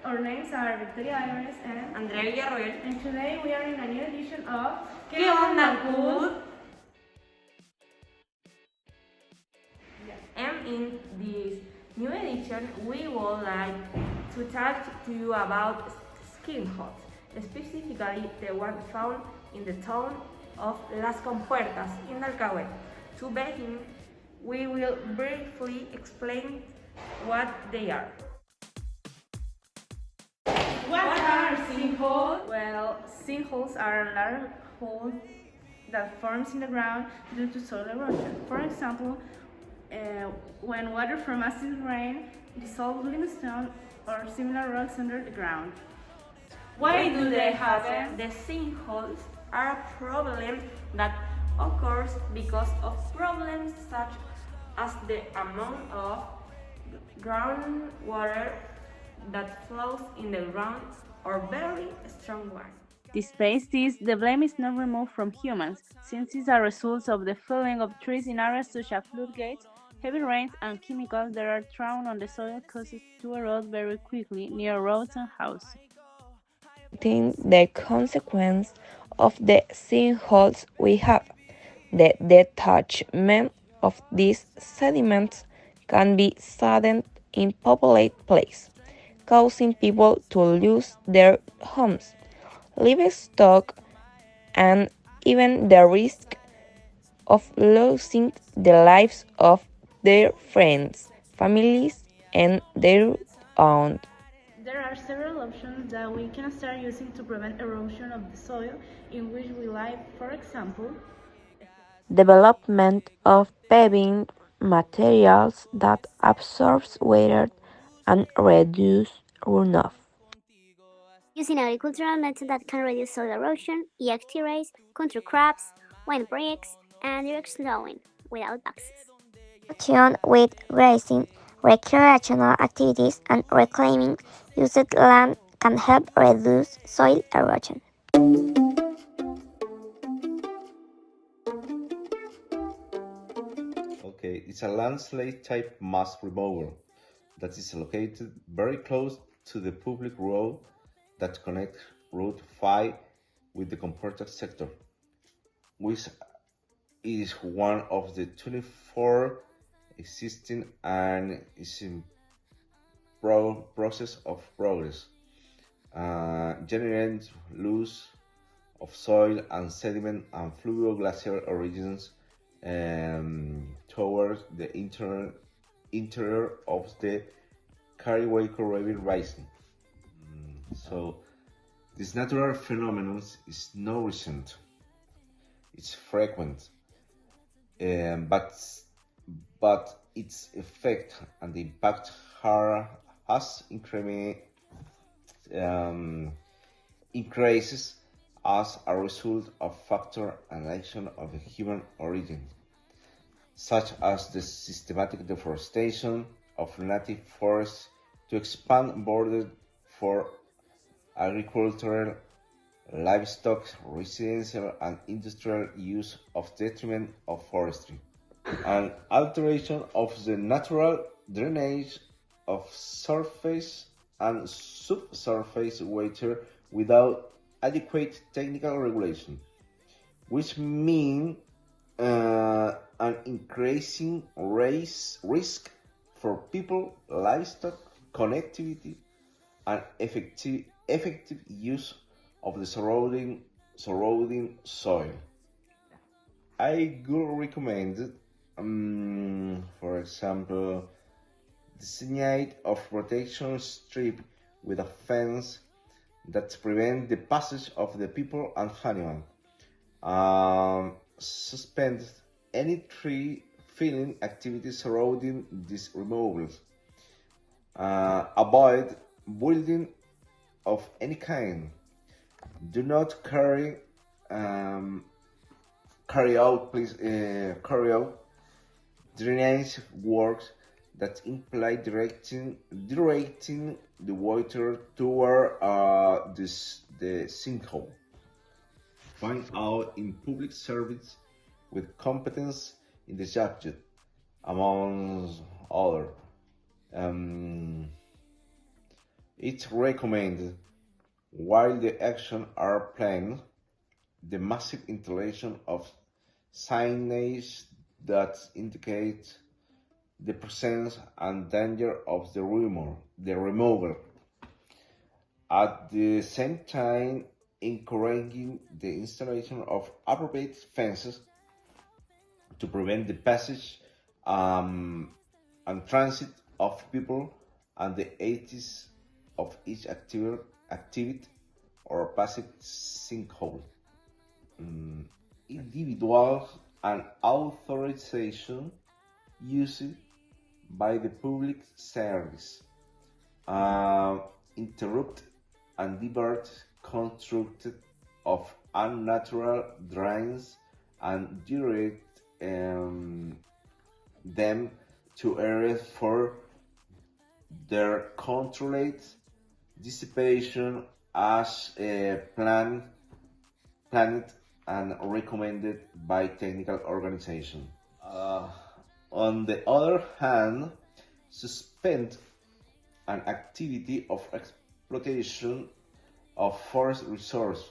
Our names are Victoria Ives and Andrea Villarroel. and today we are in a new edition of ¿Qué onda, Ancud? And in this new edition, we would like to talk to you about sinkholes, specifically the one found in the town of Las Compuertas in Alcahuete. To begin, we will briefly explain what they are. What are sinkholes? Well, sinkholes are large holes that forms in the ground due to soil erosion. For example, when water from acid rain dissolves limestone or similar rocks under the ground. Why do they happen? The sinkholes are a problem that occurs because of problems such as the amount of groundwater that flows in the ground or very strong wind. Despite this, the blame is not removed from humans, since it's a result of the felling of trees in areas such as floodgates, heavy rains, and chemicals that are thrown on the soil causes to erode very quickly near roads and houses. The consequence of the sinkholes we have. The detachment of these sediments can be sudden in populated places, causing people to lose their homes, livestock, and even the risk of losing the lives of their friends, families, and their own. There are several options that we can start using to prevent erosion of the soil in which we live. For example, Development of paving materials that absorbs water and reduce runoff. Using agricultural methods that can reduce soil erosion, earth terrace, control crops, wind breaks, and direct slowing without boxes. Conjunction with grazing, recreational activities, and reclaiming used land can help reduce soil erosion. Okay, it's a landslide type mass removal that is located very close to the public road that connects Route 5 with the Comporta sector, which is one of the 24 existing and is in process of progress, generating loss of soil and sediment and fluvioglacial origins towards the interior of the Carihuayco River Basin. So this natural phenomenon is not recent. It's frequent, but its effect and the impact has increases as a result of factors and actions of human origin, such as the systematic deforestation of native forests to expand borders for agricultural, livestock, residential, and industrial use of detriment of forestry, and alteration of the natural drainage of surface and subsurface water without adequate technical regulation, which mean an increasing risk for people, livestock, connectivity, and effective use of the surrounding soil. I would recommend, for example, design of protection strip with a fence that prevent the passage of the people and animals. Suspend any tree felling activities surrounding these removals. Avoid building of any kind. Do not carry out drainage works that imply directing the water toward the sinkhole. Find out in public service with competence in the subject, among other. It's recommended, while the actions are planned, the massive installation of signage that indicate the presence and danger of the removal. At the same time, encouraging the installation of appropriate fences to prevent the passage and transit of people and the activities of each activity or passive sinkhole. Individuals and authorization used by the public service interrupt and divert constructed of unnatural drains and direct them to areas for their controlled dissipation as planned and recommended by technical organization. On the other hand, suspend an activity of exploitation of forest resources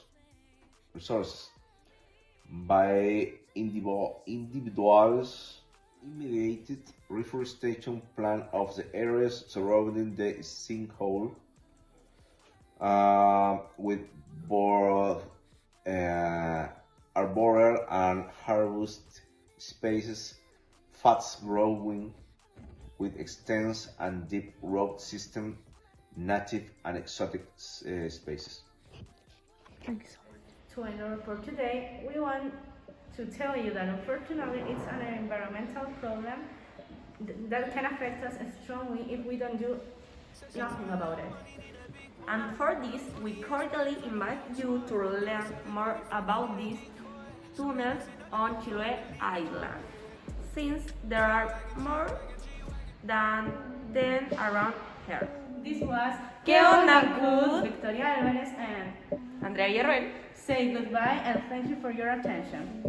by individuals, immediate reforestation plan of the areas surrounding the sinkhole with both arboreal and harvest spaces, fast growing with extensive and deep root system, native and exotic species. Thank you so much. To end our report today, we want to tell you that unfortunately it's an environmental problem that can affect us strongly if we don't do nothing about it. And for this, we cordially invite you to learn more about these tunnels on Chiloé Island, since there are more than 10 around here. This was ¿Qué onda, Ancud? Victoria Alvarez and Andrea Villarroel. say goodbye and thank you for your attention.